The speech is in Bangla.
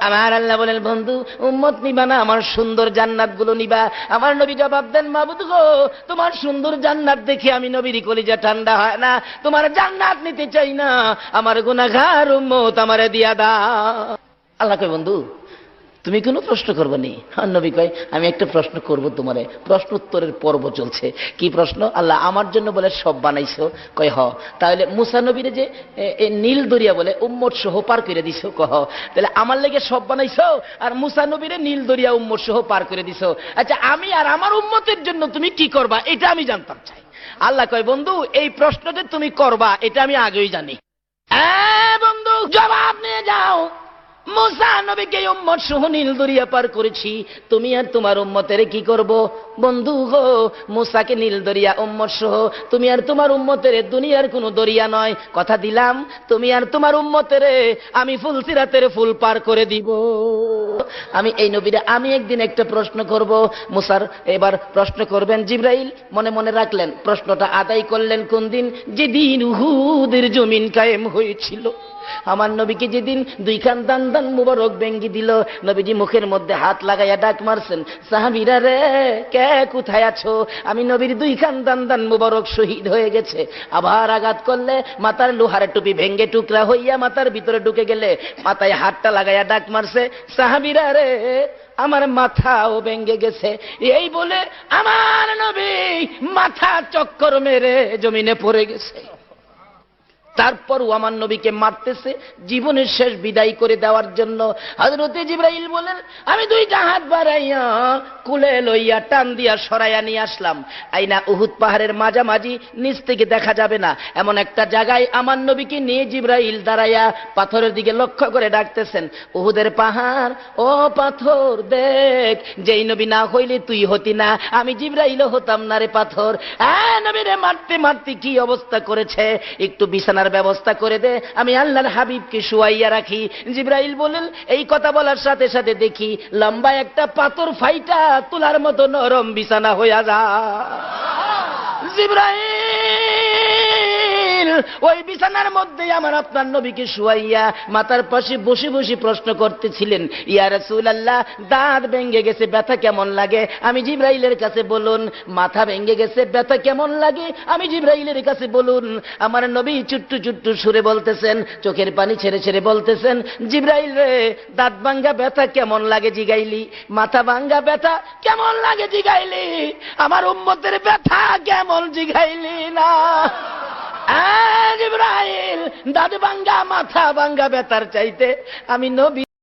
আমার আল্লাহ বলেন, বন্ধু উম্মত নিবা না, আমার সুন্দর জান্নাত গুলো নিবা। আমার নবী জবাব দেন, মাবুদ গো, তোমার সুন্দর জান্নাত দেখে আমি নবীর কলিজা ঠান্ডা হয় না, তোমার জান্নাত নিতে চাই না, আমার গুনাহগার উম্মত আমারে দিয়া দাও। আল্লাহ কয়, বন্ধু তুমি কোনো প্রশ্ন করবে নি? আর নবী কয়, আমি একটা প্রশ্ন করব তোমারে। প্রশ্ন উত্তরের পর্ব চলছে। কি প্রশ্ন? আল্লাহ আমার জন্য বলে সব বানাইছো? কয় হ। তাহলে মুসা নবীরে যে নীল দরিয়া বলে উম্মত সহ পার করে দিছো? কহ। তাহলে আমার লেগে সব বানাইছো আর মুসা নবীরে নীল দরিয়া উম্মত সহ পার করে দিছো। আচ্ছা, আমি আর আমার উম্মতের জন্য তুমি কি করবা এটা আমি জানতাম চাই। আল্লাহ কয়, বন্ধু এই প্রশ্ন যে তুমি করবা এটা আমি আগেই জানি। বন্ধু জবাব নিয়ে যাও। মুসা নবীকে উম্মত সহ নীল দরিয়া পার করেছি, তুমি আর তোমার উম্মতের কি করব? বন্ধু গো, মুসাকে নীল দরিয়া উম্মত সহ, তুমি আর তোমার উম্মতের দুনিয়ার কোনো দরিয়া নয়, কথা দিলাম তুমি আর তোমার উম্মতের আমি ফুলসিরাতের ফুল পার করে দিব। আমি এই নবীরে আমি একদিন একটা প্রশ্ন করব। মুসার এবার প্রশ্ন করবেন জিবরাইল, মনে মনে রাখলেন। প্রশ্নটা আদায় করলেন কোন দিন? যেদিন উহুদের জমিন কায়েম হয়েছিল। আমার নবীকে যেদিন দুইখান দান দান মুবারক ভেঙ্গি দিল, নবীজি মুখের মধ্যে হাত লাগাইয়া ডাক মারছেন, সাহাবীরা রে কে কোথায় আছো? আমি নবীর দুইখান দান দান মুবারক শহীদ হয়ে গেছে। আবার আঘাত করলে মাথার লোহার টুপি ভেঙ্গে টুকরা হইয়া মাথার ভিতরে ঢুকে গেলে মাথায় হাতটা লাগাইয়া ডাক মারছে, সাহাবীরা রে আমার মাথাও ভেঙ্গে গেছে। এই বলে আমার নবী মাথা চক্কর মেরে জমিনে পড়ে গেছে। তারপরও আমার নবীকে মারতেছে জীবনের শেষ বিদায় করে দেওয়ার জন্য। হযরতে জিবরাইল বলেন, আমি দুইটা হাত বাড়াইয়া কুলে লইয়া টান দিয়া সরাইয়া নিয়ে আসলাম। আইনা উহুদ পাহাড়ের মাঝামাঝি, নিচ থেকে দেখা যাবে না এমন একটা জায়গায় আমার নবীকে নিয়ে জিবরাইল দাঁড়াইয়া পাথরের দিকে লক্ষ্য করে ডাকতেছেন, উহুদের পাহাড় ও পাথর দেখ, যেই নবী না হইলে তুই হতি না, আমি জিবরাইলও হতাম না রে পাথর। নবীরে মারতে মারতে কি অবস্থা করেছে, একটু বিছানার ব্যবস্থা করে দে, আমি আল্লাহর হাবিবকে শুয়াইয়া রাখি। জিবরাইল বলেন, এই কথা বলার সাথে সাথে দেখি লম্বা একটা পাথর ফাইটা তুলার মতো নরম বিছানা হইয়া যায়। জিবরাইল ওই বিছানার মধ্যে আমার আপনার নবীকে শুয়াইয়া মাথার পাশে বসে বসে প্রশ্ন করতেছিলেন, ইয়া রাসূলুল্লাহ, দাঁত ভেঙে গেছে, ব্যথা কেমন লাগে? আমি জিবরাইলের কাছে বলুন। মাথা ভেঙে গেছে, ব্যথা কেমন লাগে? আমি জিবরাইলের কাছে বলুন। আমার নবী চুট্টু চুট্টু সুরে বলতেছেন, চোখের পানি ছেড়ে ছেড়ে বলতেছেন, জিবরাইল রে, দাঁত ভাঙ্গা ব্যথা কেমন লাগে জিগাইলি, মাথা ভাঙ্গা ব্যথা কেমন লাগে জিগাইলি, আমার উম্মতের ব্যথা কেমন জিগাইলি না। জিবরাইল, দাঁত ভাঙ্গা মাথা ভাঙ্গা ব্যথার চাইতে আমি নবী